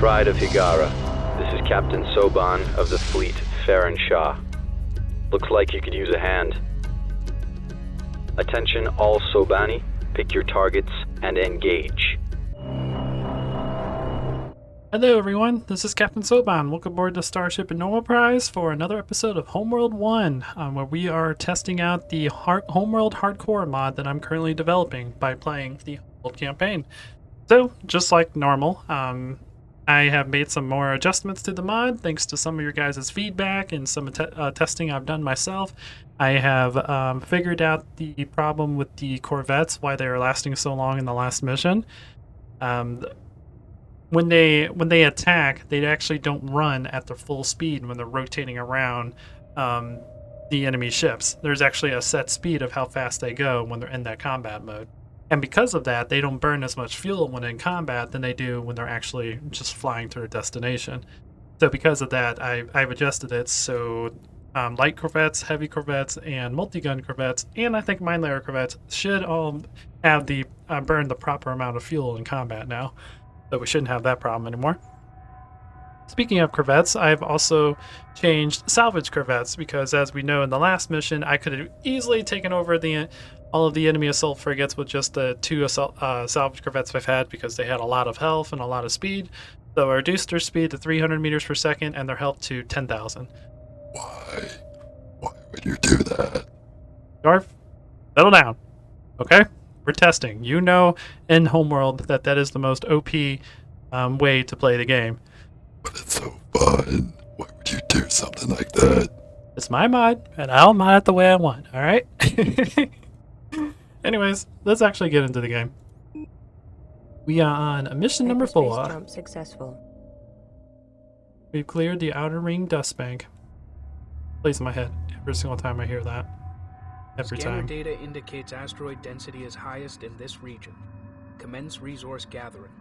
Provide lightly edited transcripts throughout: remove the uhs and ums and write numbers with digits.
Pride of Higara. This is Captain Soban of the fleet, Farron Shah. Looks like you could use a hand. Attention all Sobani, pick your targets and engage. Hello everyone, this is Captain Soban. Welcome aboard the Starship Enterprise for another episode of Homeworld 1, where we are testing out the Homeworld Hardcore mod that I'm currently developing by playing the Homeworld campaign. So, just like normal, I have made some more adjustments to the mod thanks to some of your guys' feedback and some testing I've done myself. I have figured out the problem with the Corvettes, why they are lasting so long in the last mission. When they attack, they actually don't run at their full speed when they're rotating around the enemy ships. There's actually a set speed of how fast they go when they're in that combat mode. And because of that, they don't burn as much fuel when in combat than they do when they're actually just flying to their destination. So because of that, I've adjusted it so light corvettes, heavy corvettes, and multi-gun corvettes, and I think mine layer corvettes should all have the burn the proper amount of fuel in combat now. So we shouldn't have that problem anymore. Speaking of corvettes, I've also changed salvage corvettes because, as we know in the last mission, I could have easily taken over all of the enemy assault frigates with just the two salvage corvettes I've had because they had a lot of health and a lot of speed. So I reduced their speed to 300 meters per second and their health to 10,000. Why? Why would you do that? Darth, settle down, okay? We're testing. You know in Homeworld that is the most OP way to play the game. But it's so fun. Why would you do something like that? It's my mod, and I'll mod it the way I want, alright? Anyways, let's actually get into the game. We are on mission number 4. Jump successful. We've cleared the outer ring dust bank. Plays in my head every single time I hear that. Every Scanner time. data indicates asteroid density is highest in this region. Commence resource gathering.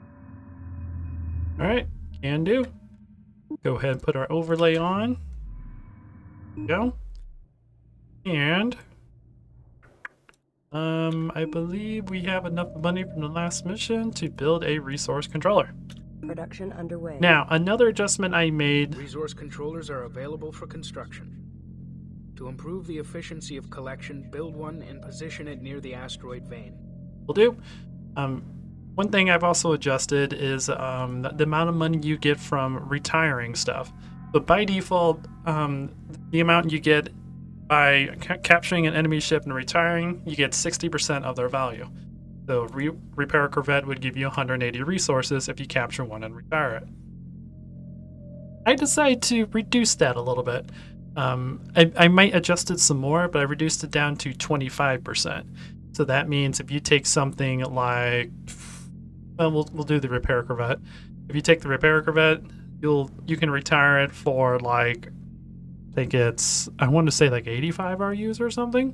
Alright, can do. Go ahead and put our overlay on. Go. And I believe we have enough money from the last mission to build a resource controller. Production underway. Now, another adjustment I made. Resource controllers are available for construction. To improve the efficiency of collection, build one and position it near the asteroid vein. Will do. One thing I've also adjusted is the amount of money you get from retiring stuff. But by default, the amount you get by capturing an enemy ship and retiring, you get 60% of their value. So repair a corvette would give you 180 resources if you capture one and retire it. I decided to reduce that a little bit. I might adjust it some more, but I reduced it down to 25%. So that means if you take something like, well, we'll do the repair corvette. If you take the repair corvette, you can retire it for like, I want to say like 85 RUs or something.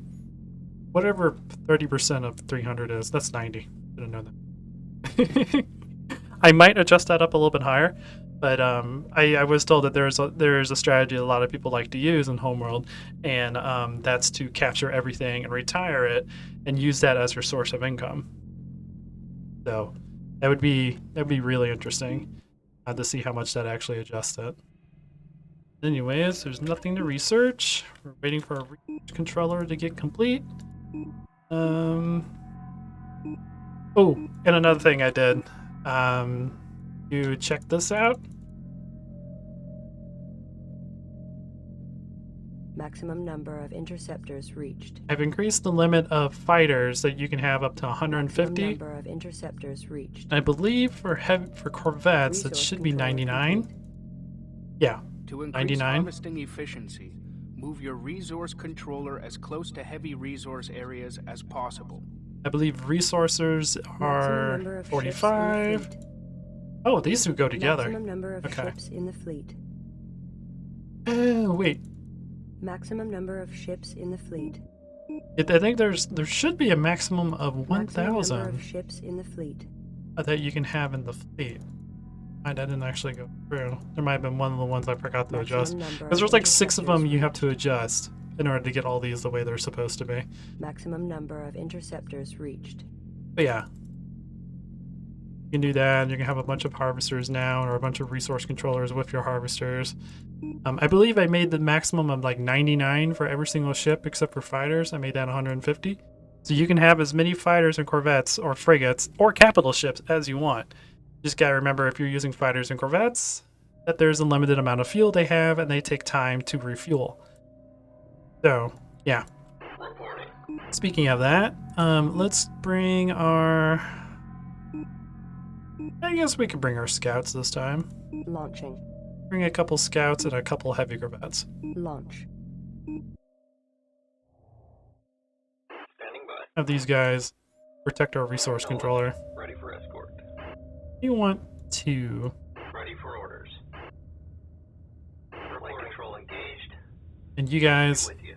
Whatever 30% of 300 is, that's 90. I didn't know that. I might adjust that up a little bit higher. But I was told that there's a strategy a lot of people like to use in Homeworld, and that's to capture everything and retire it, and use that as your source of income. So that would be really interesting to see how much that actually adjusts it. Anyways, there's nothing to research. We're waiting for a research controller to get complete. Oh, and another thing I did. You check this out. Maximum number of interceptors reached. I've increased the limit of fighters that you can have up to 150. Maximum number of interceptors reached. I believe for corvettes it should be 99. Yeah, To increase 99. harvesting efficiency, move your resource controller as close to heavy resource areas as possible. I believe resources Maximum number are of 45. ships in the fleet. Oh, these two go together. Maximum number of Okay. ships in the fleet. Wait. Maximum number of ships in the fleet. I think there should be a maximum of Maximum number 1,000 of ships in the fleet. that you can have in the fleet. I didn't actually go through. There might have been one of the ones I forgot to adjust. Maximum number Because of there's like 6 of them interceptors you have to reached. adjust in order to get all these the way they're supposed to be. Maximum number of interceptors reached. But yeah. You can do that, and you can have a bunch of harvesters now, or a bunch of resource controllers with your harvesters. I believe I made the maximum of like 99 for every single ship except for fighters. I made that 150. So you can have as many fighters and corvettes or frigates or capital ships as you want. Just gotta remember, if you're using fighters and corvettes, that there's a limited amount of fuel they have and they take time to refuel. So, yeah. Speaking of that, let's bring our... I guess we could bring our scouts this time. Launching. Bring a couple scouts and a couple heavy corvettes. Launch. Standing by. Have these guys protect our resource controller. Ready for escort. You want to... Ready for orders. Flight control engaged. And you guys With you.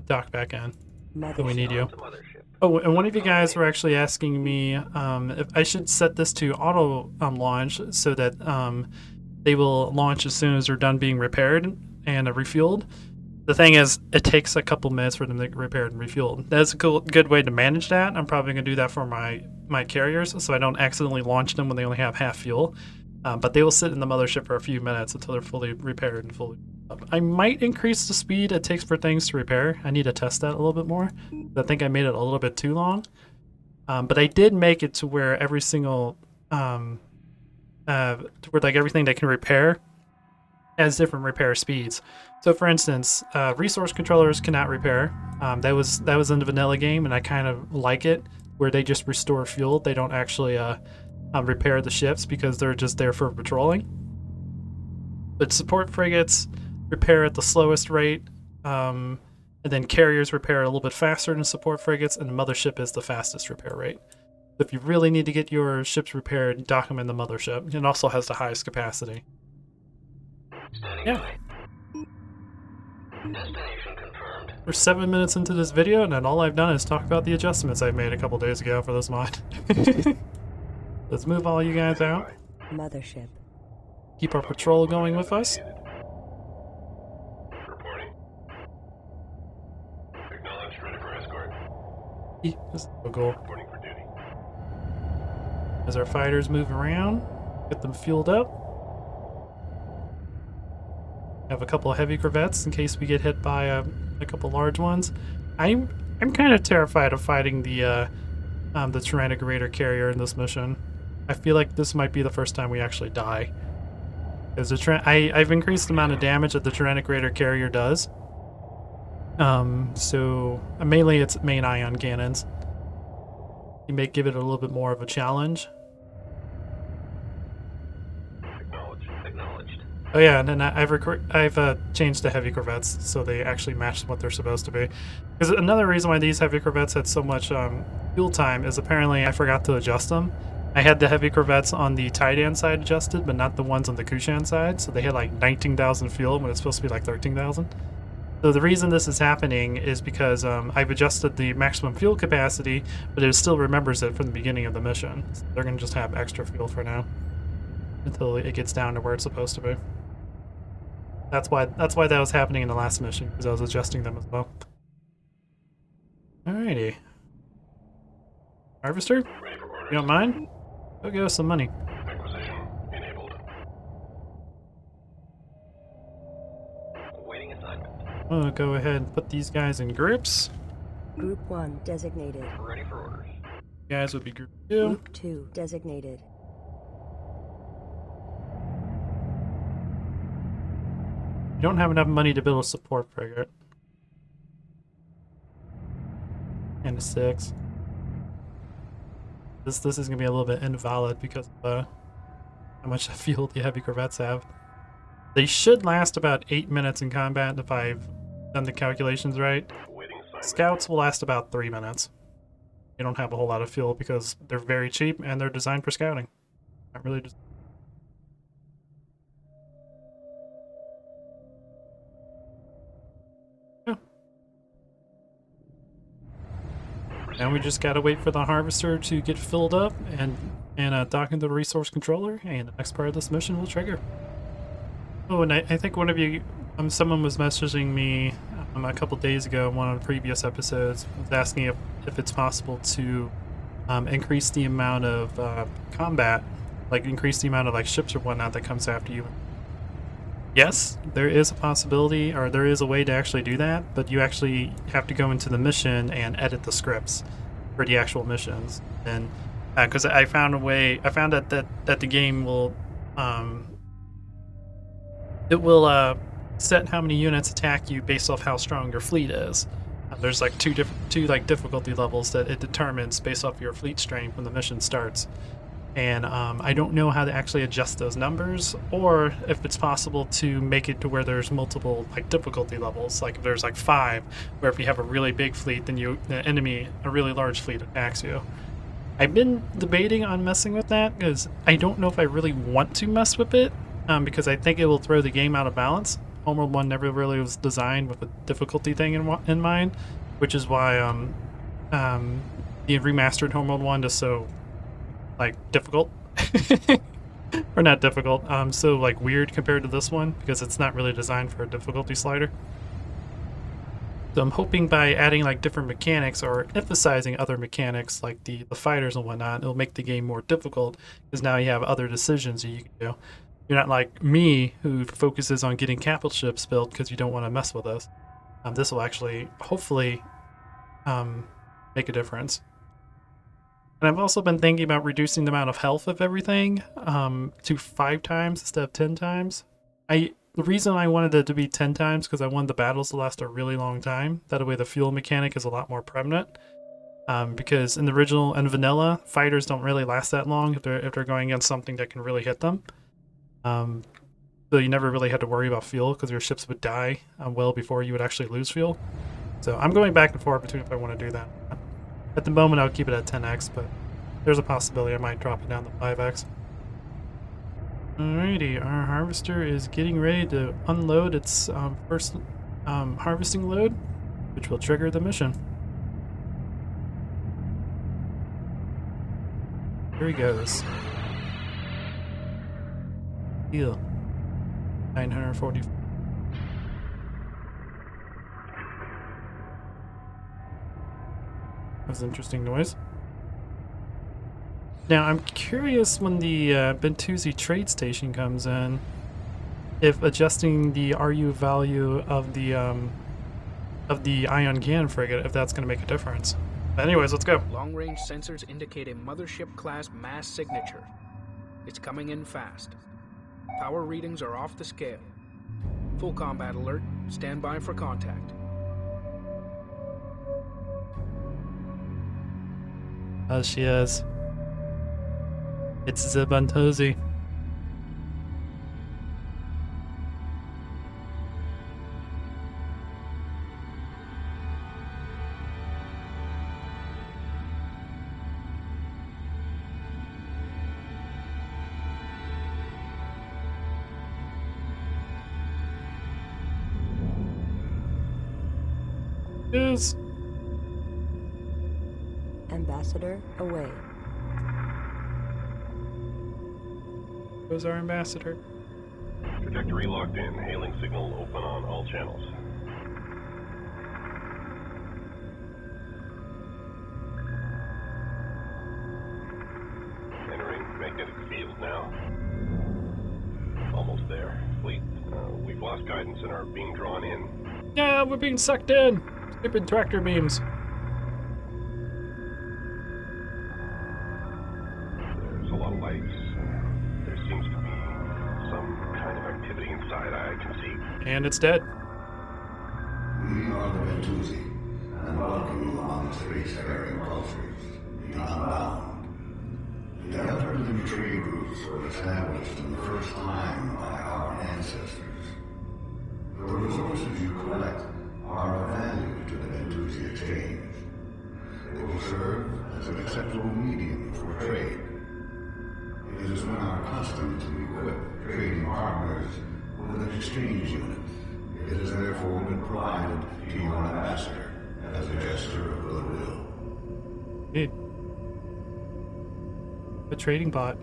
dock back in. Mothership. We need you. To mothership. Oh, and one of you guys were actually asking me if I should set this to auto launch so that they will launch as soon as they're done being repaired and refueled. The thing is, it takes a couple minutes for them to get repaired and refueled. That's a good way to manage that. I'm probably going to do that for my carriers so I don't accidentally launch them when they only have half fuel. But they will sit in the mothership for a few minutes until they're fully repaired and fully up. I might increase the speed it takes for things to repair. I need to test that a little bit more. I think I made it a little bit too long. But I did make it to where every single... to where like everything that can repair has different repair speeds. So for instance, resource controllers cannot repair. That was in the vanilla game, and I kind of like it, where they just restore fuel. They don't actually repair the ships because they're just there for patrolling. But support frigates repair at the slowest rate, and then carriers repair a little bit faster than support frigates, and the mothership is the fastest repair rate. So if you really need to get your ships repaired, dock them in the mothership. It also has the highest capacity. Yeah. Destination confirmed. We're 7 minutes into this video, and then all I've done is talk about the adjustments I made a couple days ago for this mod. Let's move all you guys out. Mothership. Keep our patrol going with us. Reporting. Acknowledged. Ready for escort. This is the goal. Reporting for duty. As our fighters move around, get them fueled up. Have a couple of heavy corvettes in case we get hit by a couple large ones. I'm kind of terrified of fighting the Tyrannic Raider carrier in this mission. I feel like this might be the first time we actually die. Because I've increased the amount of damage that the Tyrannic Raider carrier does. So mainly it's main ion cannons. You may give it a little bit more of a challenge. Acknowledged. Oh yeah, and then I've changed the heavy corvettes so they actually match what they're supposed to be. Because another reason why these heavy corvettes had so much fuel time is apparently I forgot to adjust them. I had the heavy corvettes on the Tidan side adjusted, but not the ones on the Kushan side, so they had like 19,000 fuel when it's supposed to be like 13,000. So the reason this is happening is because I've adjusted the maximum fuel capacity, but it still remembers it from the beginning of the mission. So they're going to just have extra fuel for now until it gets down to where it's supposed to be. That's why that was happening in the last mission, because I was adjusting them as well. Alrighty. Harvester? You don't mind? Go give us some money. Acquisition enabled. Awaiting assignment. I'm gonna go ahead and put these guys in groups. Group 1 designated. Ready for orders. You guys would be group 2. Group 2 designated. You don't have enough money to build a support frigate. And a 6. This is gonna be a little bit invalid because of how much fuel the heavy corvettes have. They should last about 8 minutes in combat if I've done the calculations right. Awaiting assignment. Scouts will last about 3 minutes. They don't have a whole lot of fuel because they're very cheap and they're designed for scouting. Not really just. Yeah. Now we just gotta wait for the harvester to get filled up and dock into the resource controller, and the next part of this mission will trigger. Oh, and I think one of you, someone was messaging me a couple days ago in one of the previous episodes, was asking if it's possible to increase the amount of combat like increase the amount of like ships or whatnot that comes after you. Yes, there is a possibility, or there is a way to actually do that, but you actually have to go into the mission and edit the scripts for the actual missions. And because I found a way, I found that the game will, it will set how many units attack you based off how strong your fleet is. There's like two like difficulty levels that it determines based off your fleet strength when the mission starts. And I don't know how to actually adjust those numbers, or if it's possible to make it to where there's multiple like difficulty levels. Like if there's like 5, where if you have a really big fleet, then the enemy, a really large fleet, attacks you. I've been debating on messing with that because I don't know if I really want to mess with it, because I think it will throw the game out of balance. Homeworld 1 never really was designed with a difficulty thing in mind, which is why the remastered Homeworld 1 is so like difficult or not difficult, so like weird compared to this one, because it's not really designed for a difficulty slider. So I'm hoping by adding like different mechanics or emphasizing other mechanics like the fighters and whatnot, it'll make the game more difficult, because now you have other decisions that you can do. You're not like me, who focuses on getting capital ships built because you don't want to mess with us. This will actually hopefully make a difference. And I've also been thinking about reducing the amount of health of everything to 5 times instead of 10 times. The reason I wanted it to be 10 times because I wanted the battles to last a really long time. That way the fuel mechanic is a lot more prevalent. Because in the original and vanilla, fighters don't really last that long if they're going against something that can really hit them. So you never really had to worry about fuel because your ships would die well before you would actually lose fuel. So I'm going back and forth between if I want to do that. At the moment, I'll keep it at 10x, but there's a possibility I might drop it down to 5x. Alrighty, our harvester is getting ready to unload its first harvesting load, which will trigger the mission. Here he goes. Deal. 940. That's an interesting noise. Now, I'm curious when the Bentusi trade station comes in, if adjusting the RU value of the ion cannon frigate, if that's going to make a difference. But anyways, let's go. Long-range sensors indicate a mothership-class mass signature. It's coming in fast. Power readings are off the scale. Full combat alert. Stand by for contact. She is. It's the Bentusi. Yes. Ambassador away. Who's our ambassador? Trajectory locked in. Hailing signal open on all channels. Entering magnetic field now. Almost there. Fleet, we've lost guidance and are being drawn in. Yeah, we're being sucked in. Stupid tractor beams. There's a lot of lights. There seems to be some kind of activity inside I can see. And it's dead. We are the Bentusi, and welcome you on the space-faring cultures, beyond bound. The Eldritch trade routes were established in the first time by our ancestors. The resources you collect are of value to the Bentusi exchange. They will serve as an acceptable medium for trade. It is in our custom to equip trading partners with an exchange unit. It has therefore been provided to your ambassador as a gesture of goodwill. Dude. The trading bot.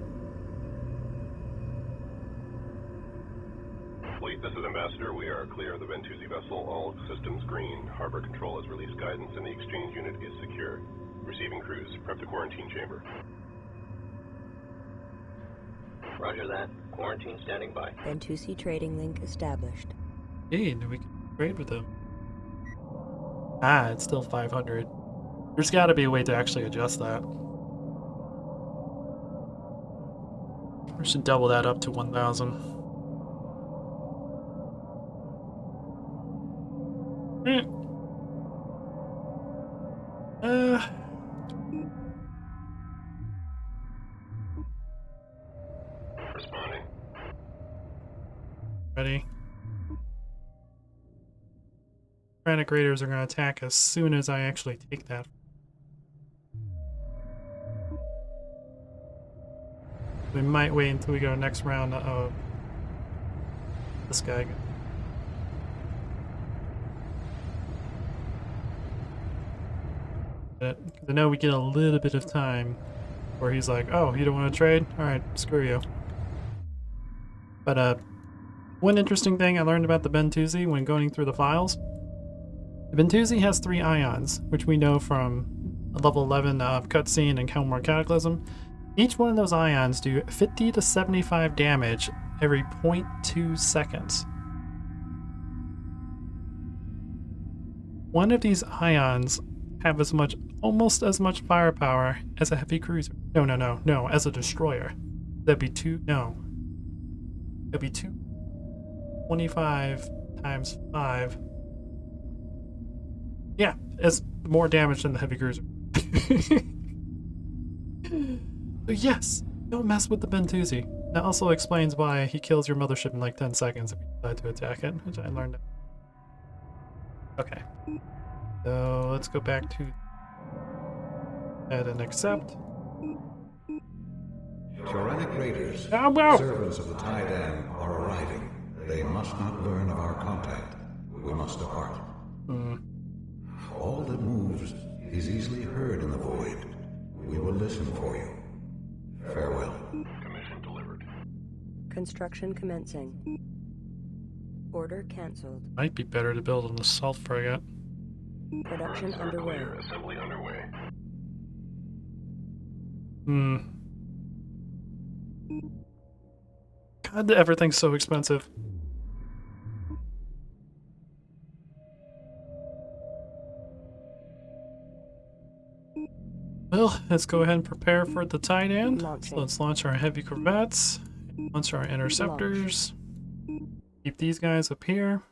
Fleet, this is Ambassador. We are clear of the Bentusi vessel. All systems green. Harbor control has released guidance and the exchange unit is secure. Receiving crews. Prep the quarantine chamber. Roger that. Quarantine standing by. Bentusi trading link established. Hey, we can trade with them. Ah, it's still 500. There's got to be a way to actually adjust that. We should double that up to 1,000. Responding. Ready? Frantic Raiders are going to attack as soon as I actually take that. We might wait until we go next round of this guy. I know we get a little bit of time where he's like, oh, you don't want to trade? Alright, screw you. But one interesting thing I learned about the Bentusi when going through the files, the Bentusi has 3 ions, which we know from a level 11 cutscene and Homeworld Cataclysm. Each one of those ions do 50 to 75 damage every 0.2 seconds. One of these ions have almost as much firepower as a heavy cruiser. No, as a destroyer. That'd be 25 times 5. Yeah, it's more damage than the heavy cruiser. So yes, don't mess with the Bentusi. That also explains why he kills your mothership in like 10 seconds if you decide to attack it, which I learned. Okay. So let's go back to add and accept. Tyrannic raiders, wow. servants of the Taidan, are arriving. They must not learn of our contact. We must depart. All that moves is easily heard in the void. We will listen for you. Farewell. Commission delivered. Construction commencing. Order cancelled. Might be better to build an assault frigate. Production underway. Clear. Assembly underway. God, everything's so expensive. Well, let's go ahead and prepare for the Taidan. So let's launch our heavy corvettes, launch our interceptors, keep these guys up here.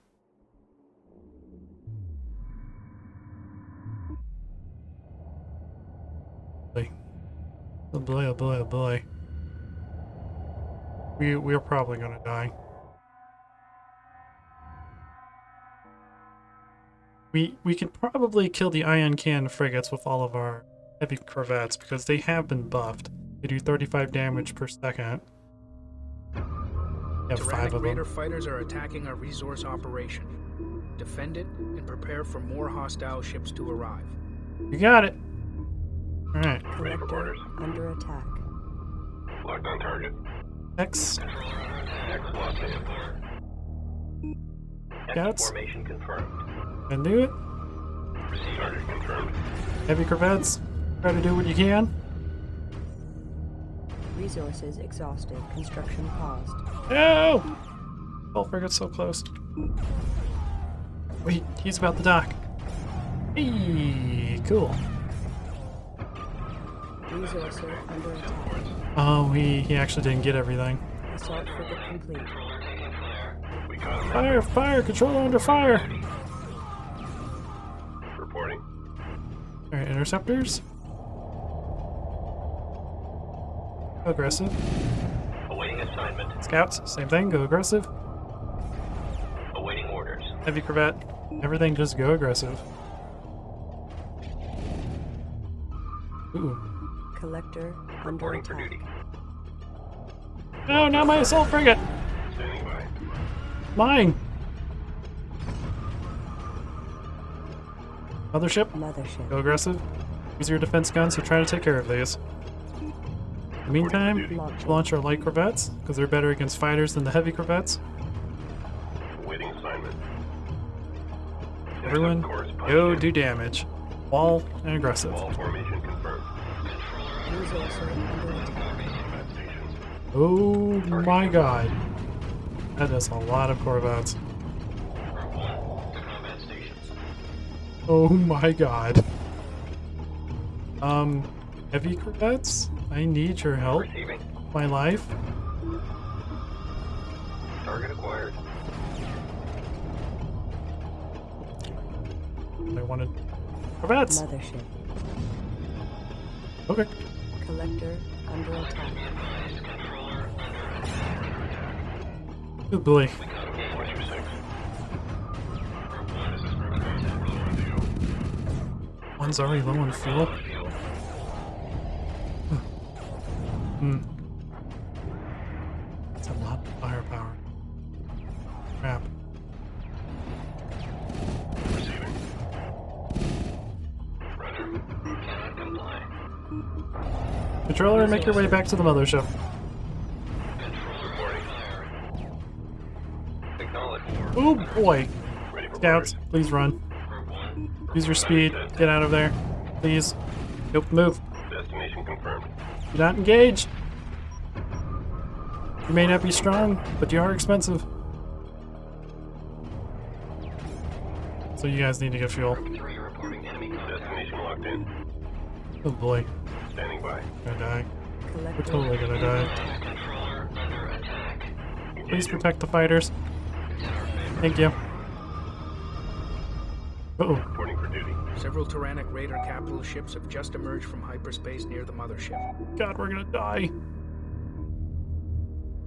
Oh boy, oh boy, oh boy. We're probably gonna die. We could probably kill the ion cannon frigates with all of our heavy corvettes because they have been buffed. They do 35 damage per second. We have 5 of Raider them. fighters are attacking our resource operation. Defend it and prepare for more hostile ships to arrive. You got it. All right. Collector under attack. Locked on target. X. X locked in. Scouts. Formation confirmed. Can do it. Target confirmed. Heavy corvettes. Try to do what you can. Resources exhausted. Construction paused. No! Oh, frigate's so close. Wait, he's about to dock. Hey, cool. Resources under attack. Oh, he actually didn't get everything. Assault frigate complete. We got him. Fire, fire, controller under fire. Reporting. All right, interceptors. Go aggressive. Awaiting assignment. Scouts, same thing. Go aggressive. Awaiting orders. Heavy corvette. Everything just go aggressive. Ooh. Collector under Reporting for attack. duty. No, not my assault frigate. Standing by. Mine. Mothership. Mothership. Go aggressive. Use your defense guns to try to take care of these. In the meantime, launch our light corvettes, because they're better against fighters than the heavy corvettes. Awaiting assignment. Everyone, go do damage. Wall and aggressive. Wall formation confirmed. Resources under attack. Combat stations. Oh my god. That is a lot of Corvettes. Combat stations. Oh my god. Heavy Corvettes? I need your help. Receiving. My life. Target acquired. I wanted Corvettes. Mothership. Okay. Collector under attack. Good boy. 426. One's already low on fuel. Hmm. That's a lot of firepower. Crap. Receiving. Roger. Cannot comply. Controller, make your way back to the mothership. Reporting. Acknowledge. Oh boy. Ready for Scouts, please run. Group 1. Use your speed. Get out of there. Please. Nope, move. destination confirmed. Do not engage. You may not be strong, but you are expensive. So you guys need to get fuel. 3 reporting enemy contact. Destination locked in. Oh boy. Standing by. Gonna die. We're Collector totally gonna die. Controller under attack. Please protect the fighters. Thank you. Uh-oh. Reporting for duty. Several Tyrannic Raider capital ships have just emerged from hyperspace near the mothership. God, we're gonna die.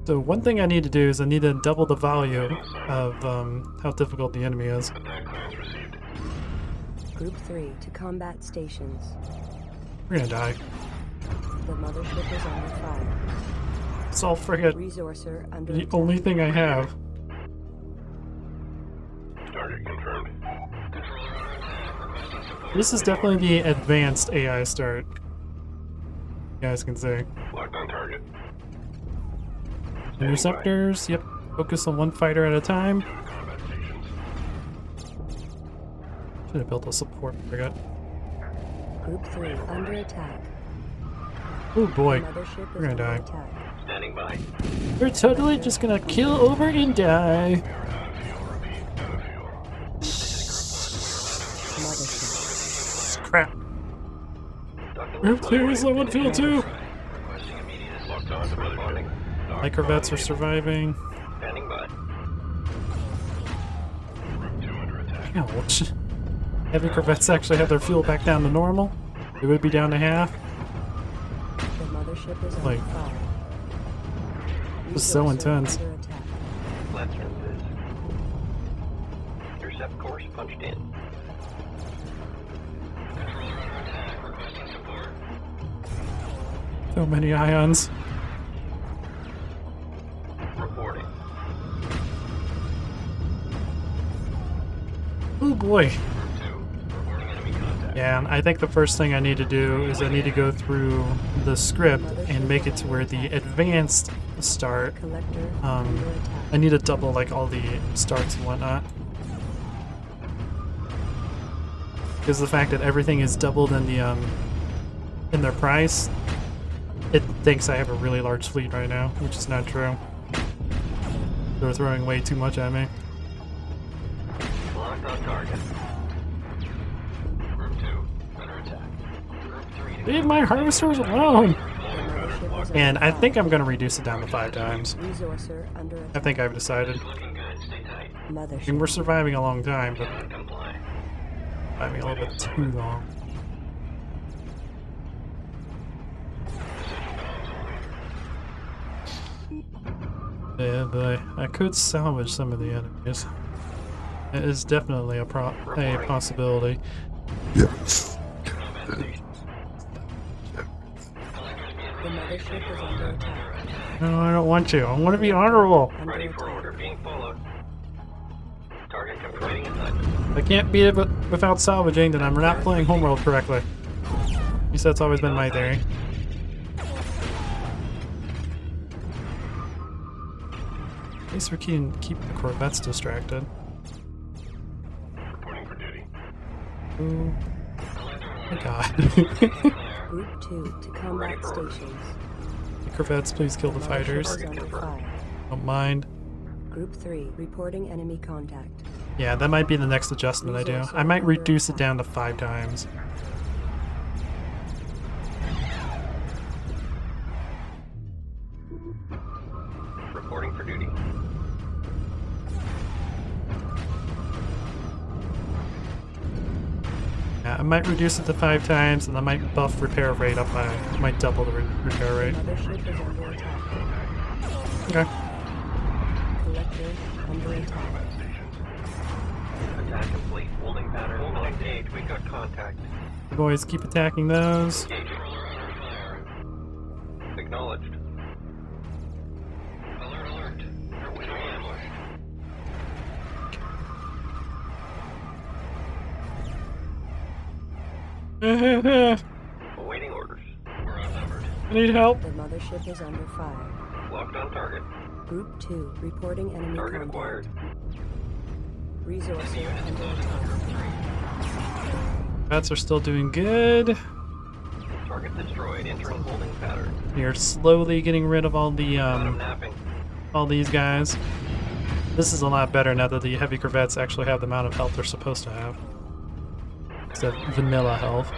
So one thing I need to do is I need to double the value of how difficult the enemy is. Attack plans received. Group 3 to combat stations. We're gonna die. The mothership is under fire. It's all friggin' Resourcer under the attack. only thing I have. Target confirmed. This is definitely the advanced AI start. You guys can see. Locked on target. Interceptors, yep. Focus on one fighter at a time. Combat stations. Should have built a support frigate. Group 3 under attack. Oh The boy. mothership We're is gonna under die. attack. Standing by. We're totally just gonna kill over and die. Out of fuel. Repeat. Out of fuel. Mothership. Crap. Group 2 is low on fuel too. Requesting immediate Locked on to mothership. My corvettes are surviving. Standing by. Group 2 under attack. Ouch. Heavy corvettes actually have their fuel back down to normal. It would be down to half. The mothership is under Like, fire. was so Resourcer intense. under attack. Let's do this. Intercept course punched in. Controller under attack. Requesting support. So many ions. Reporting. Oh boy. Group 2. Reporting enemy contact. Yeah, and I think the first thing I need to do is I need to go through the script and make it to where the advanced start. Collector I under attack. need to double like all the starts and whatnot. Because the fact that everything is doubled in the in their price, it thinks I have a really large fleet right now, which is not true. They're throwing way too much at me. Locked on target. Group 2 under attack. Group 3 to Leave my harvesters alone! The mothership is And under I think fire. I'm gonna reduce it down to 5 times. Resourcer under I attack. think I've decided. looking good. Stay tight. I mean, Mothership. we're surviving a long time, but Comply. surviving a little bit too long. Yeah, but I could salvage some of the enemies. It is definitely a possibility. The mothership is under attack. No, I don't want to. I want to be honorable. Under Ready for attack. order being followed. Target completing assignment. If I can't beat it without salvaging, then I'm not playing Homeworld correctly. At least that's always been my theory. At least we can keep the Corvettes distracted. Reporting for duty. Oh my god. Group 2 to combat stations. corvettes, please kill the fighters. Mothership is under fire. Don't mind. Group 3, reporting enemy contact. Yeah, that might be the next adjustment I do. I might reduce it down to 5 times. Reporting for duty. Yeah, I might reduce it to 5 times, and I might buff repair rate up by, I might double the repair rate. Mothership is under attack. Okay. Collector under attack. Attack complete. Holding pattern. Hold engage. We got contact. The boys keep attacking those. Engaging. Acknowledged. Alert, alert. They're waiting ambush. I Awaiting orders. We're outnumbered. need help. The mothership is under fire. Locked on target. Group 2, reporting enemy Target contact. acquired. Resources under attack. Bats are still doing good. Target destroyed. Entering holding pattern. You're slowly getting rid of all the Bottom napping. all these guys. This is a lot better now that the heavy corvettes actually have the amount of health they're supposed to have. Instead of vanilla health.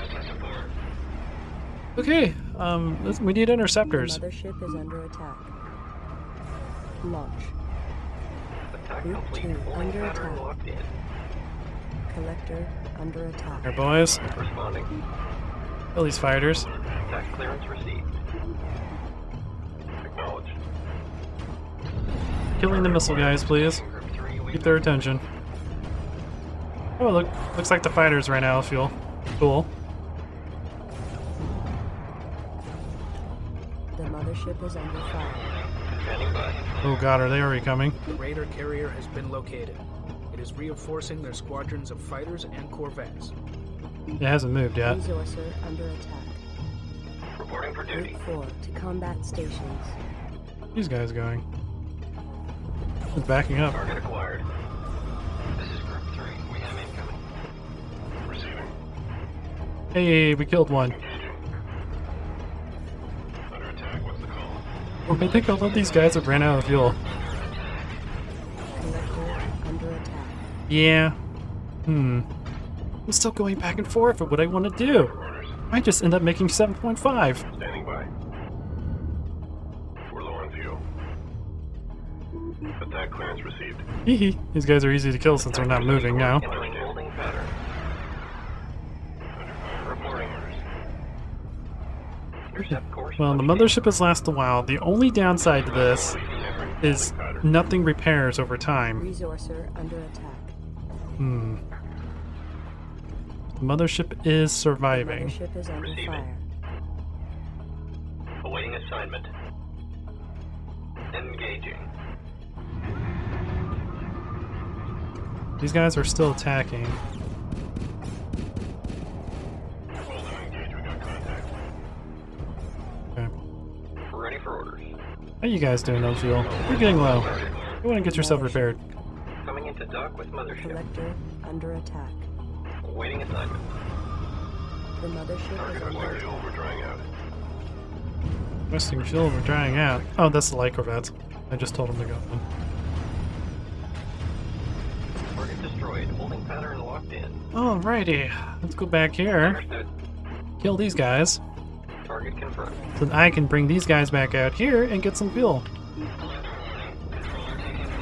Okay, we need interceptors. The mothership is under attack. Launch. Attack Group complete. 2 Holding under pattern attack. locked in. Collector under Here, attack. boys. Responding. Kill these fighters. Attack clearance received. Acknowledged. Killing the missile guys, please. Group 3, we Keep their attention. Oh, looks like the fighters ran out of fuel. Cool. The mothership is under fire. standing by. Oh god, are they already coming? The raider carrier has been located. It is reinforcing their squadrons of fighters and corvettes. It hasn't moved yet. Resourcer under attack. Reporting for duty. Group 4 to combat stations. These guys going. It's backing up. Target acquired. This is Group 3. We have incoming. Receiving. Hey, we killed one. Under attack. What's the call? Oh, I think all of these guys have ran out of fuel. Collector under attack. Yeah. I'm still going back and forth for what I want to do. I might just end up making 7.5. Standing by. We're low on fuel. Attack clearance received. Hee. These guys are easy to kill since they're not moving now. Entering holding pattern. Under fire. Reporting orders. Intercept course. Well, the mothership has lasted a while. The only downside to this is nothing repairs over time. Resourcer under attack. The mothership is The surviving. mothership is under fire. Awaiting assignment. Engaging. These guys are still attacking. Well done. Engage. We got contact. Okay. We're ready for orders. How you guys doing on fuel? You're getting low. You want to get yourself repaired. Coming into dock with mothership. Collector under attack. Awaiting assignment. The mothership is Target under acquired. attack. We're drying out. Resting fuel, we're drying out. Oh, that's the light corvettes. I just told them to go. Target destroyed. Holding pattern locked in. Alrighty, let's go back here. Understood. Kill these guys. Target confirmed. So that I can bring these guys back out here and get some fuel.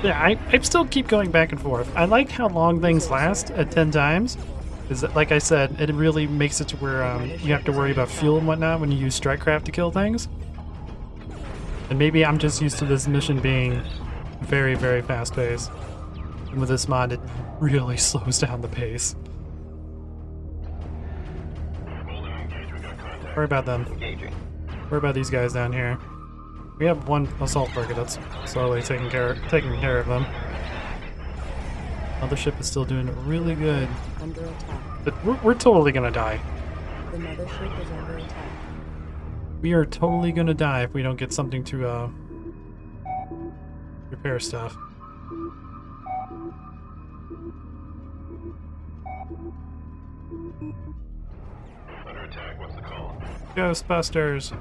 Yeah, I still keep going back and forth. I like how long things last at 10 times. Is that, like I said, it really makes it to where you have to worry about fuel and whatnot when you use strikecraft to kill things. And maybe I'm just used to this mission being very, very fast paced. And with this mod, it really slows down the pace. Well done. Engage. We got contact. Worry about them. Engaging. Worry about these guys down here. We have one assault frigate that's slowly taking care of them. Mothership is still doing really good. Under attack. But we're totally gonna die. The mothership is under attack. We are totally gonna die if we don't get something to repair stuff. Under attack. What's the call? Ghostbusters.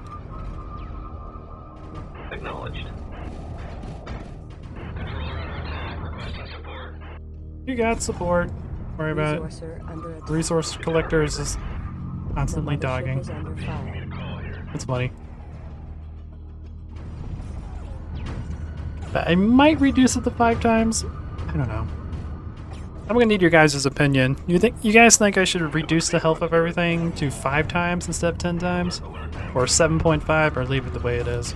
Acknowledged. You got support. Don't worry about it. Resourcer under attack. Resource collector is just constantly The mothership dogging. is under fire. That's funny. But I might reduce it to 5 times. I don't know. I'm gonna need your guys' opinion. You guys think I should reduce the health of everything to 5 times instead of 10 times? Or 7.5, or leave it the way it is?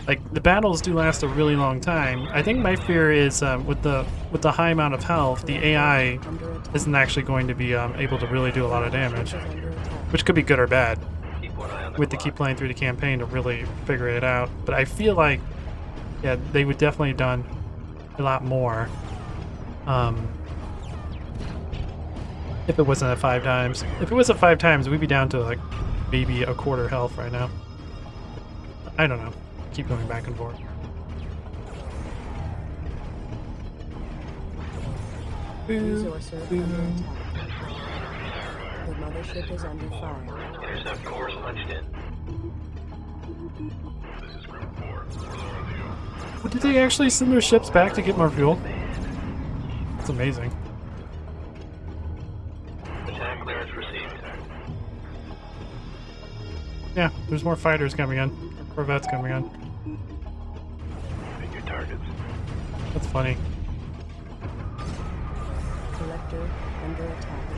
Like, the battles do last a really long time. I think my fear is with the high amount of health, the AI Under attack. isn't actually going to be able to really do a lot of damage. Is under attack. Which could be good or bad. Keep one eye on the We have to clock. keep playing through the campaign to really figure it out. But I feel like, yeah, they would definitely have done a lot more if it wasn't at 5 times. If it was at 5 times, we'd be down to like maybe a quarter health right now. I don't know. Keep going back and forth. Resourcer under attack. The mothership is under fire. Intercept course punched in. This is Group 4. We're low on fuel. But did they actually send their ships back to get more fuel? It's amazing. Attack clearance received. Yeah, there's more fighters coming in. Corvettes coming in. Pick your targets. That's funny. Collector under attack.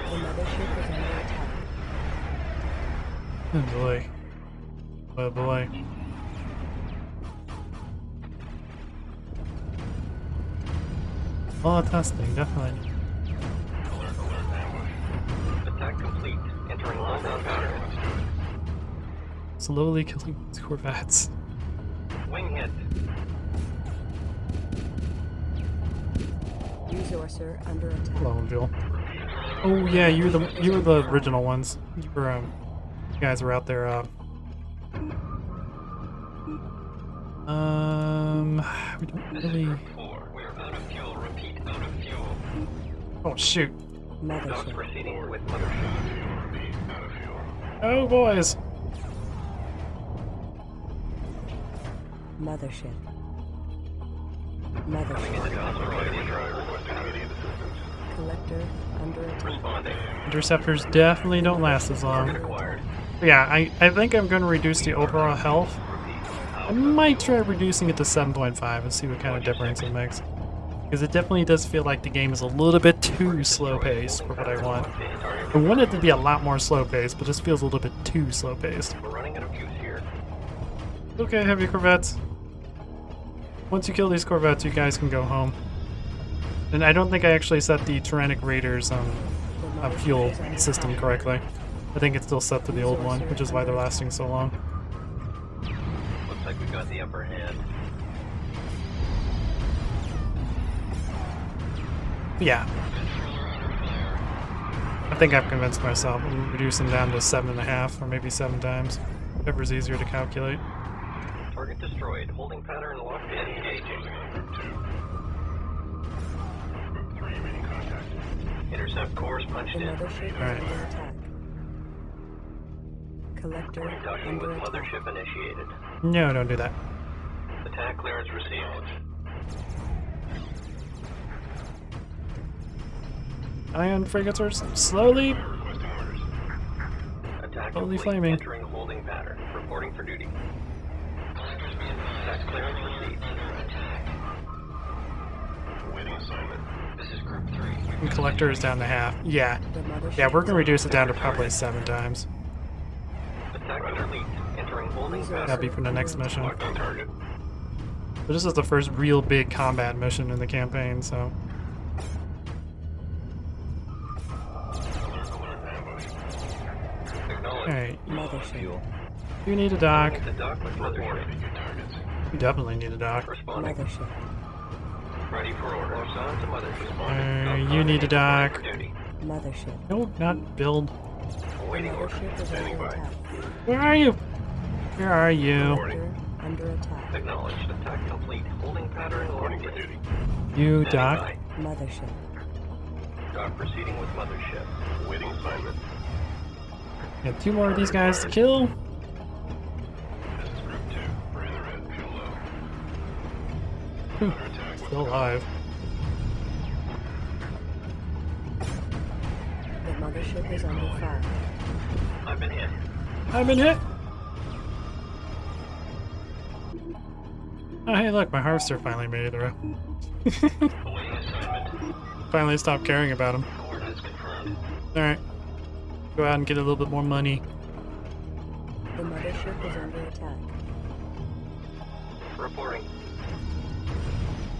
The mothership is under attack. Oh boy. Oh boy. Oh, testing, definitely. Attack complete. Entering lockdown pattern. Slowly killing these Corvettes. Wing hit. Resourcer under attack. Hello, Jill. Oh yeah, you were the original ones. You were you guys were out there. We don't really. 4. We are out of fuel. Repeat, out of fuel. Oh shoot. Dogs Mothership. proceeding with mothership. Repeat, out of fuel. Oh boys. Mothership. Coming Mothership. into asteroid. Requesting immediate assistance. Collector under attack. Responding. Interceptors definitely don't last as long. Required. Yeah, I think I'm going to reduce the overall health. I might try reducing it to 7.5 and see what kind of difference it makes. Because it definitely does feel like the game is a little bit too slow paced for what I want. I want it to be a lot more slow paced, but this feels a little bit too slow paced. We're running out of fuse here. Okay, heavy Corvettes. Once you kill these Corvettes, you guys can go home. And I don't think I actually set the Tyrannic Raiders fuel system correctly. I think it's still set to the old one, which is why they're lasting so long. Looks like we got the upper hand. Yeah. I think I've convinced myself. We'll reduce them down to 7.5 or maybe 7 times. Whatever's easier to calculate. Target destroyed. Holding pattern locked in. Engaging. Group 2. Group 3 making contact. Intercept course punched The in. mothership is Alright. under attack. Collector Docking with under attack. mothership initiated. No, don't do that. Attack clearance received. Ion frigates are slowly. Requesting orders. Attack Slowly complete. flaming. Entering holding pattern. Reporting for duty. Attack clearance received. Awaiting assignment. This is Group 3. And collector is down to half. Yeah. The mothership Yeah, we're is gonna reduce it down to probably 7 times. Attack complete. Entering holding pattern. That'll be for the next mission. Locked on target. But this is the first real big combat mission in the campaign, so. Acknowledged. Alright, Mothership. you need a dock. The dock with mothership. Pick your targets. You definitely need a dock. Responding. Mothership. Ready for order. On to mothership. You need a dock. For duty. Mothership. No, not build. The Awaiting order. mothership is Standing under by. attack. Where are you? Where are you? Collector under attack. Acknowledged. Attack complete. Holding pattern Reporting locked for in. duty. You Standing dock. by. Mothership. Dock proceeding with mothership. Awaiting assignment. Got 2 more of these guys to kill. This is Group 2. We're in the red. Feel low. Under attack. Still alive. The mothership is under fire. I've been hit. I've been hit. Oh, hey, look, my harvester finally made it through. Awaiting assignment. Finally stopped caring about him. Coordinates confirmed. Alright. Go out and get a little bit more money. The mothership is under attack. Reporting.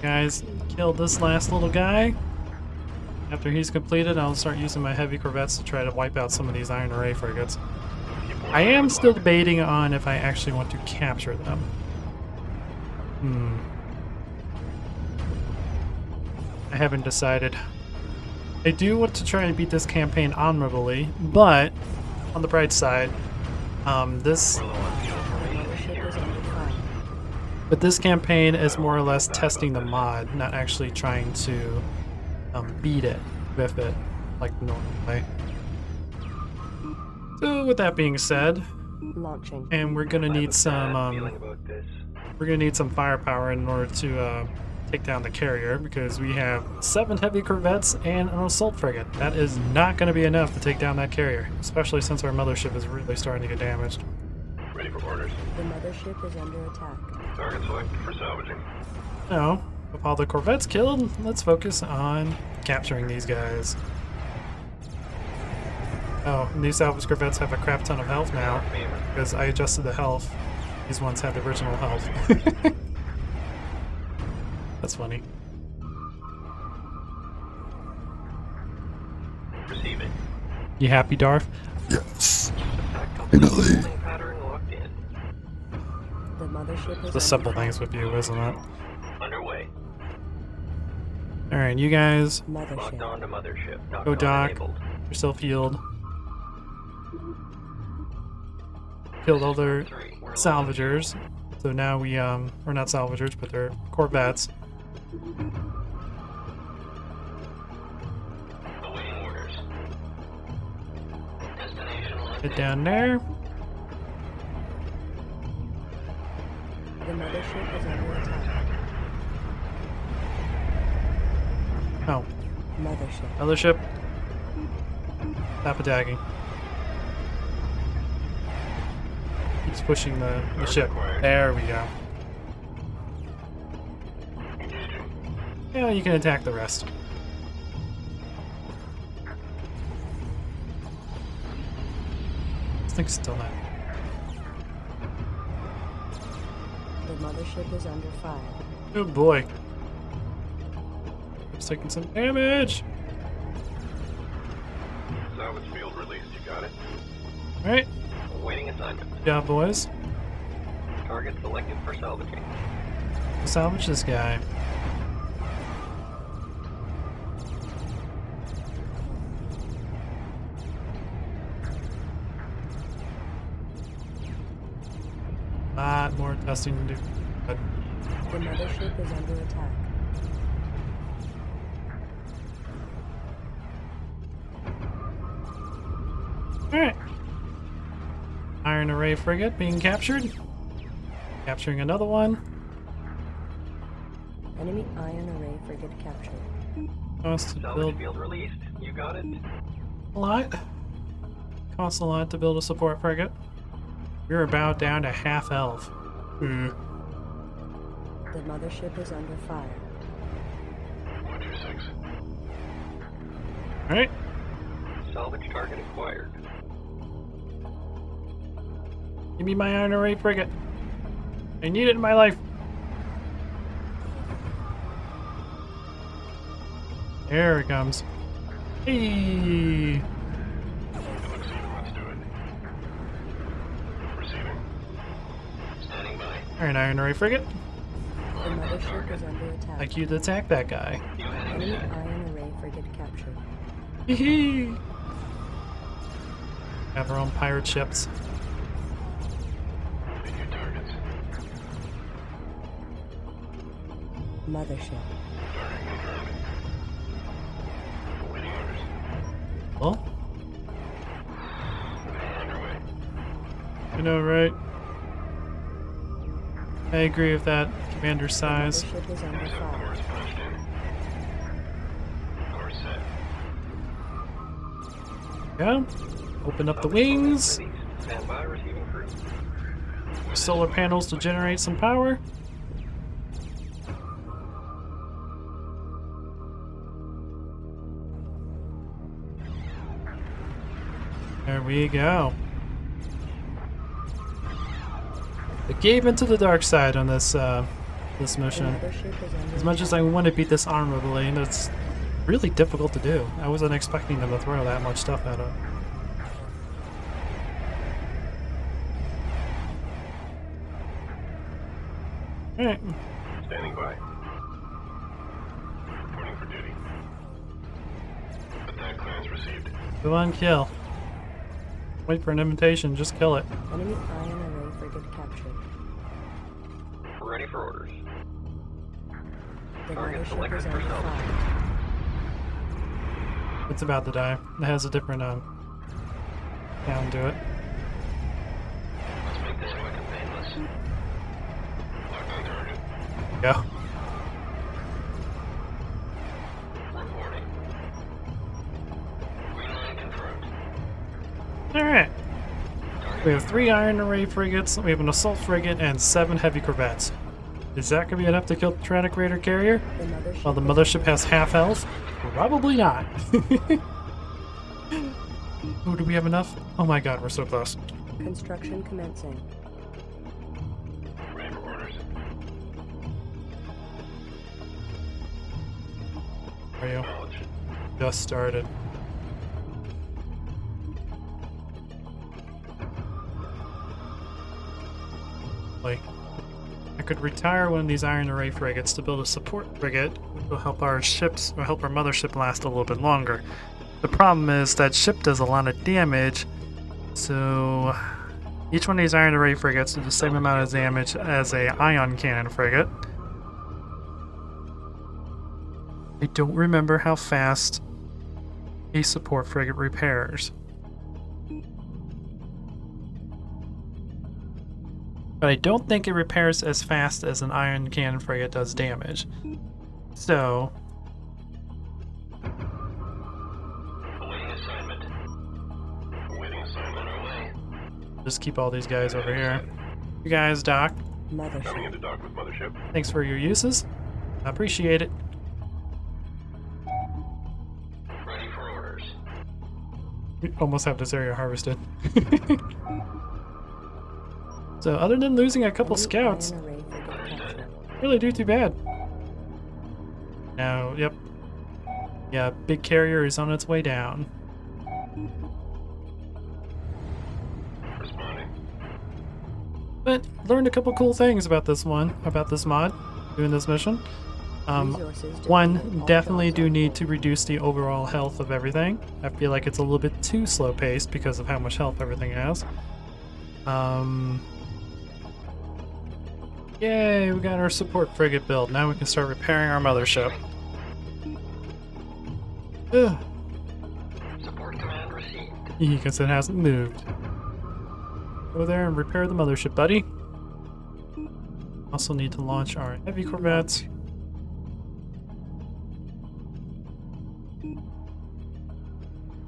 Guys, kill this last little guy. After he's completed, I'll start using my heavy corvettes to try to wipe out some of these iron array frigates. I am still debating on if I actually want to capture them. I haven't decided. I do want to try and beat this campaign honorably, but on the bright side, this campaign is more or less testing the mod, not actually trying to beat it with it like the normal way. So with that being said, Launching. and we're gonna need some Feeling about this. we're gonna need some firepower in order to take down the carrier, because we have 7 heavy corvettes and an assault frigate. That is not gonna be enough to take down that carrier, especially since our mothership is really starting to get damaged. Ready for orders. The mothership is under attack. Target selected for salvaging. Now, with all the corvettes killed, let's focus on capturing these guys. Oh, and these salvage corvettes have a crap ton of health now, because I adjusted the health. These ones had the original health. That's funny. Receiving. You happy, Darth? Finally. Pattern locked in. The mothership is The simple things with you, isn't it? Underway. Alright, you guys, Locked Mothership. on to mothership. go Knockdown dock. enabled. You're still healed. Killed all their salvagers. So now we, or not salvagers, but they're corvettes. Awaiting orders. Destination Get down there. The mothership is under attack. Oh, Mothership. mothership. Stop attacking. Keeps pushing the ship. There we go. Yeah, you can attack the rest. This thing's still not. The mothership is under fire. Oh boy. It's taking some damage. Salvage field released. You got it? Alright, Awaiting assignment. good job, boys. Target selected for salvaging. We'll salvage this guy. Lot more testing to do. But The mothership is under attack. alright. Iron Array frigate being captured. Capturing another one. Enemy iron array frigate captured. Costs to Salvage build field released. You got it. a lot. Costs a lot to build a support frigate. We're about down to half health. The mothership is under fire. 126. Alright. Salvage target acquired. Give me my Iron Array frigate. I need it in my life. There it comes. Hey! Let's do it. Receiving. Standing by. Alright, Iron Array frigate. The mothership is under attack. Like you to attack that guy. Enemy iron array frigate captured. Hee hee! Have our own pirate ships. New targets. Mothership. Target confirmed. Awaiting orders. Well, Underway. know, right? I agree with that commander size. The ship is under fire. Yeah. Open up the wings. Stand by, receiving crew. Solar panels to generate some power. There we go. I gave into the dark side on this this mission. Another ship is under As much as I want to beat this honorably, and it's really difficult to do. I wasn't expecting them to throw that much stuff at it. Alright. Standing by. Reporting for duty. Attack clearance received. Go on, kill. Wait for an invitation, just kill it. enemy ion array frigate captured. Ready for orders. The Target mothership selected is for under salvage. fire. It's about to die. It has a different sound to it. Let's make this quick and painless. Locked on target. Go. Reporting. Green line confirmed. Alright. We have 3 iron array frigates, we have an assault frigate, and 7 heavy corvettes. Is that going to be enough to kill the Tyrannic Raider carrier? The mothership While the is mothership under has fire. half health? Probably not. Oh, do we have enough? Oh my god, we're so close. Construction commencing. Ready for orders. Are you? Knowledge. Just started. Like, I could retire one of these iron array frigates to build a support frigate, which will help our ships, or help our mothership last a little bit longer. The problem is that ship does a lot of damage, so each one of these iron array frigates do the same amount of damage as a ion cannon frigate. I don't remember how fast a support frigate repairs. But I don't think it repairs as fast as an iron cannon frigate does damage. So, Awaiting assignment. Awaiting assignment. On our way. just keep all these guys over here. You guys, Doc, Coming Mothership. into dock with mothership. thanks for your uses. I appreciate it. Ready for orders. We almost have this area harvested. So, other than losing a couple Enemy scouts, ion array frigate captured. really do too bad. Now, yep. Yeah, big carrier is on its way down. Responding. But learned a couple cool things about this mod, doing this mission. Resources depleted. One, All definitely jobs do are need full. to reduce the overall health of everything. I feel like it's a little bit too slow paced because of how much health everything has. Yay, we got our support frigate built. Now we can start repairing our mothership. Ugh, Support command received. because it hasn't moved. Go there and repair the mothership, buddy. Also need to launch our heavy corvettes.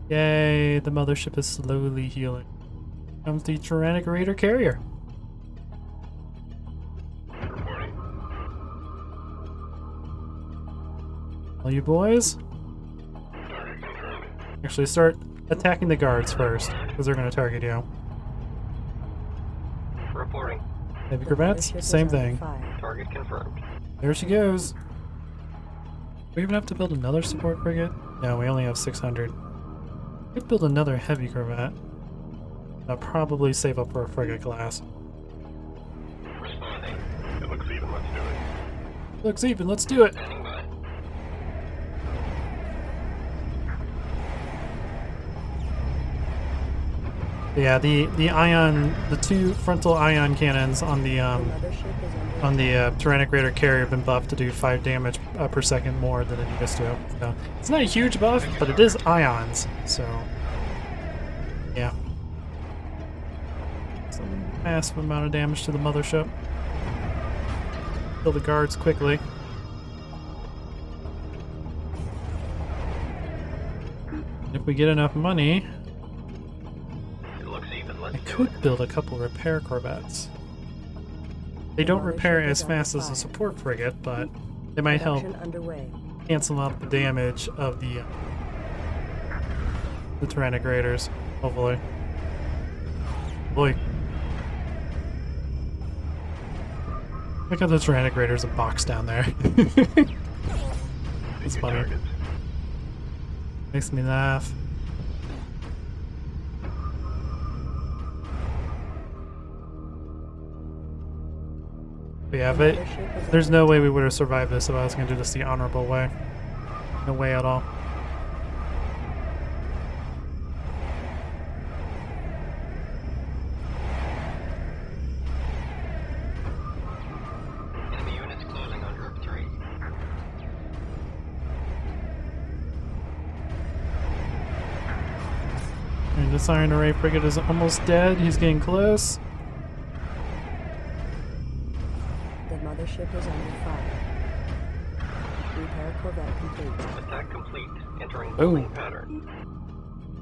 Yay, the mothership is slowly healing. Comes the Tyrannic Raider carrier. Reporting. All you boys, Target confirmed. actually start attacking the guards first, because they're going to target you. Reporting. Heavy The corvettes, mothership is same under thing. fire. Target confirmed. There she goes. We even have to build another support frigate? No, we only have 600. Could build another heavy corvette. I'll probably save up for a frigate class. Responding. It looks even. Let's do it. Looks even, let's do it! Standing by. Yeah, the two frontal ion cannons on the The mothership is under on the Tyrannic Raider carrier have been buffed to do 5 damage per second more than it used to. So it's not a huge buff, but it is ions. So yeah. So massive amount of damage to the mothership. Kill the guards quickly. If we get enough money, It looks even. I Let's do could it. build a couple repair corvettes. They don't repair as fast as a support frigate, but they might help Production underway. cancel out the damage of the Tyrannic Raiders, hopefully. Boy. Look at the Tyrannic Raiders in box down there. It's Pick your funny. targets. Makes me laugh. But yeah, but there's no way we would have survived this if I was going to do this the honorable way. No way at all. Enemy units closing on group 3. And this Iron Array frigate is almost dead. He's getting close. The mothership is under fire. Repair corvette complete. Attack complete. Entering Oh. building pattern.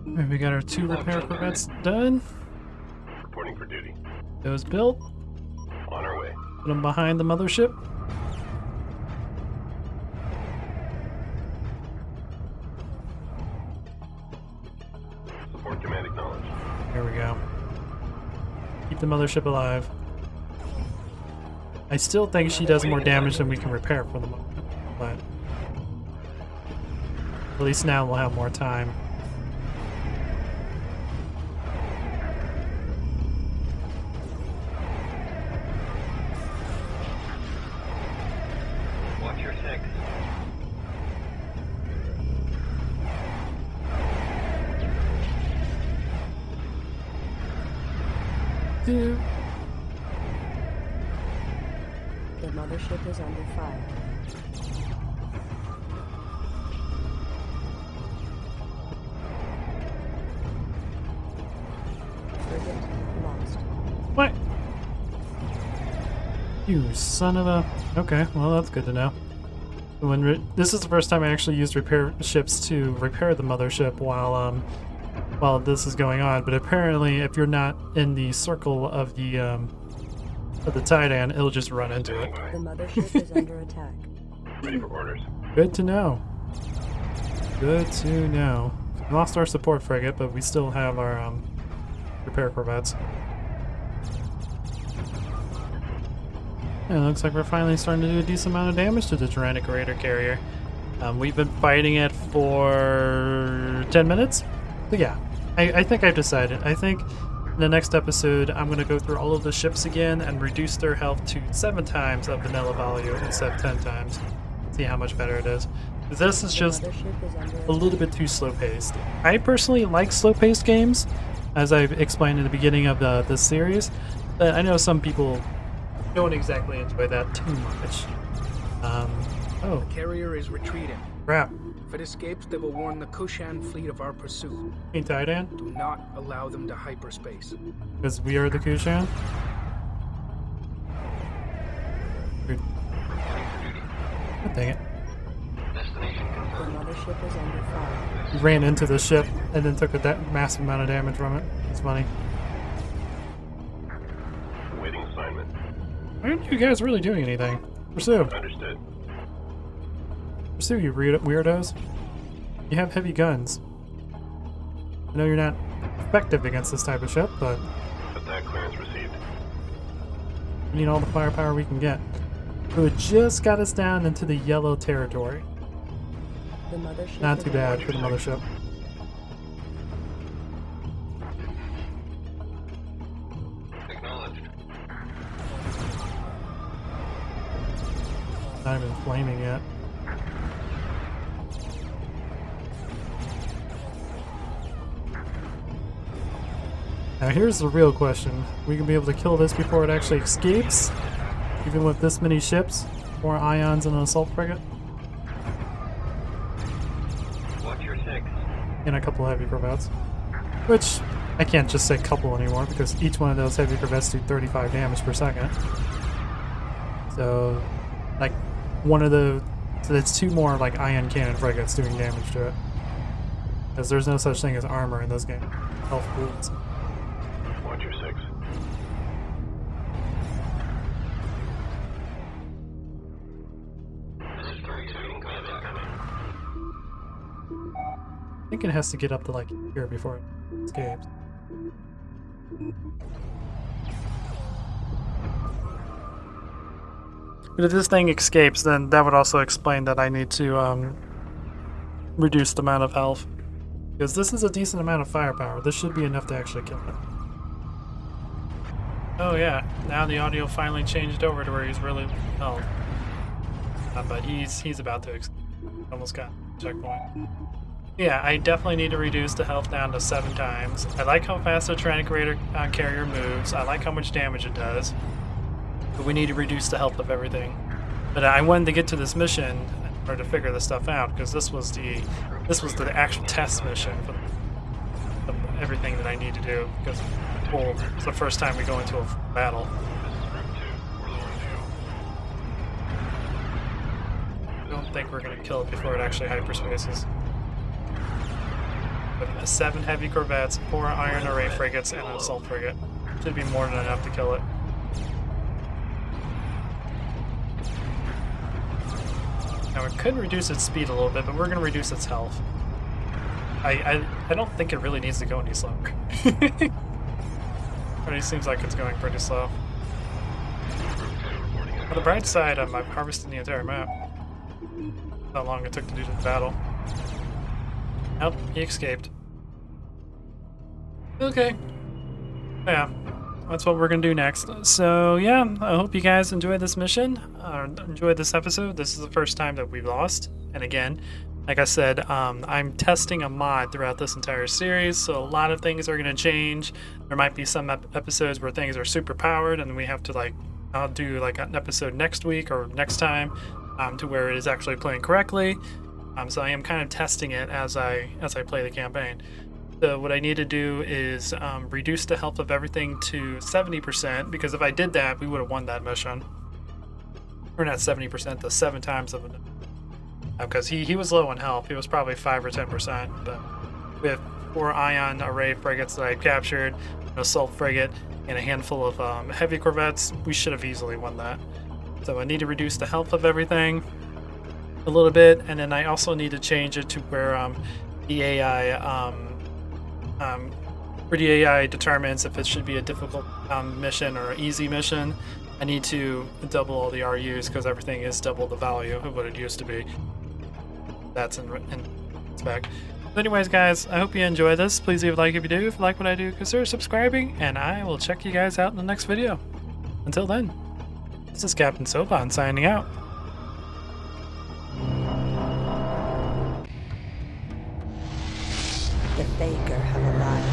And we got our 2 repair corvettes done. Reporting for duty. Those built. On our way. Put them behind the mothership. Support command acknowledged. There we go. Keep the mothership alive. I still think she does more damage than we can repair for the moment, but at least now we'll have more time. Watch your 6. Dude. The mothership is under fire. Frigate lost. What? You son of a... Okay, well that's good to know. This is the first time I actually used repair ships to repair the mothership while this is going on, but apparently if you're not in the circle of the Titan, it'll just run into it. The mothership is under attack. Ready for orders. Good to know. Good to know. We lost our support frigate, but we still have our repair corvettes. And it looks like we're finally starting to do a decent amount of damage to the Tyrannic Raider carrier. We've been fighting it for 10 minutes. So yeah, I think I've decided. I think in the next episode, I'm going to go through all of the ships again and reduce their health to 7 times of vanilla value instead of 10 times. See how much better it is. This is just Mothership is under a little bit too slow-paced. I personally like slow-paced games, as I've explained in the beginning of this series, but I know some people don't exactly enjoy that too much. Oh, Carrier is retreating. crap. If it escapes, they will warn the Kushan fleet of our pursuit. Hey, Titan, Do not allow them to hyperspace. because we are the Kushan. Good. Reporting for duty. God dang it. Destination The confirmed. mothership is under fire. He ran into the ship and then took a massive amount of damage from it. It's funny. Awaiting assignment. Why aren't you guys really doing anything? Pursue. Understood. Pursue, you weirdos. You have heavy guns. I know you're not effective against this type of ship, but Attack clearance received. we need all the firepower we can get. So it just got us down into the yellow territory. The mothership Not is too under bad for the mothership. Acknowledged. Not even flaming yet. Now here's the real question. We can be able to kill this before it actually escapes? Even with this many ships? 4 ions and an assault frigate? Watch your 6. And a couple heavy corvettes. Which I can't just say couple anymore because each one of those heavy corvettes do 35 damage per second. So, like, so it's 2 more, like, ion cannon frigates doing damage to it. Because there's no such thing as armor in this game. Health pools. Watch your 6. This is 3-2. We have incoming. I think it has to get up to, like, here before it escapes. But if this thing escapes, then that would also explain that I need to reduce the amount of health. Because this is a decent amount of firepower. This should be enough to actually kill it. Oh yeah, now the audio finally changed over to where he's really health. But he's about to almost got a checkpoint. Yeah, I definitely need to reduce the health down to 7 times. I like how fast the Tyrannosaurus carrier moves. I like how much damage it does. But we need to reduce the health of everything. But I wanted to get to this mission in order to figure this stuff out because this was the actual test mission for everything that I need to do because it's the first time we go into a battle. I don't think we're gonna kill it before it actually hyperspaces. But 7 heavy corvettes, 4 iron array frigates, and an assault frigate. Should be more than enough to kill it. Now it could reduce its speed a little bit, but we're going to reduce its health. I don't think it really needs to go any slower. Already seems like it's going pretty slow. On the bright side, I've harvested the entire map. How long it took to do the battle. Nope, he escaped. Okay. Yeah, that's what we're gonna do next. So yeah, I hope you guys enjoyed this mission, enjoyed this episode. This is the first time that we've lost. And again, like I said, I'm testing a mod throughout this entire series, so a lot of things are gonna change. There might be some episodes where things are super powered and we have to I'll do like an episode next week or next time to where it is actually playing correctly. So I am kind of testing it as I play the campaign. So what I need to do is reduce the health of everything to 70%, because if I did that, we would have won that mission. Or not 70%, the 7 times of it. Because he was low on health. He was probably 5 or 10%. But with 4 ion array frigates that I captured, an assault frigate, and a handful of heavy corvettes, we should have easily won that. So I need to reduce the health of everything a little bit, and then I also need to change it to where the AI determines if it should be a difficult mission or an easy mission. I need to double all the RUs because everything is double the value of what it used to be. That's in spec. But anyways, guys, I hope you enjoy this. Please leave a like if you do. If you like what I do, consider subscribing, and I will check you guys out in the next video. Until then, this is Captain Soban signing out. The Faker have arrived.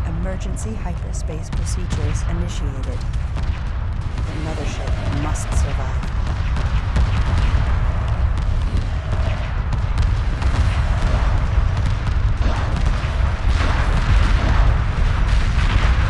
Emergency hyperspace procedures initiated. The mothership must survive.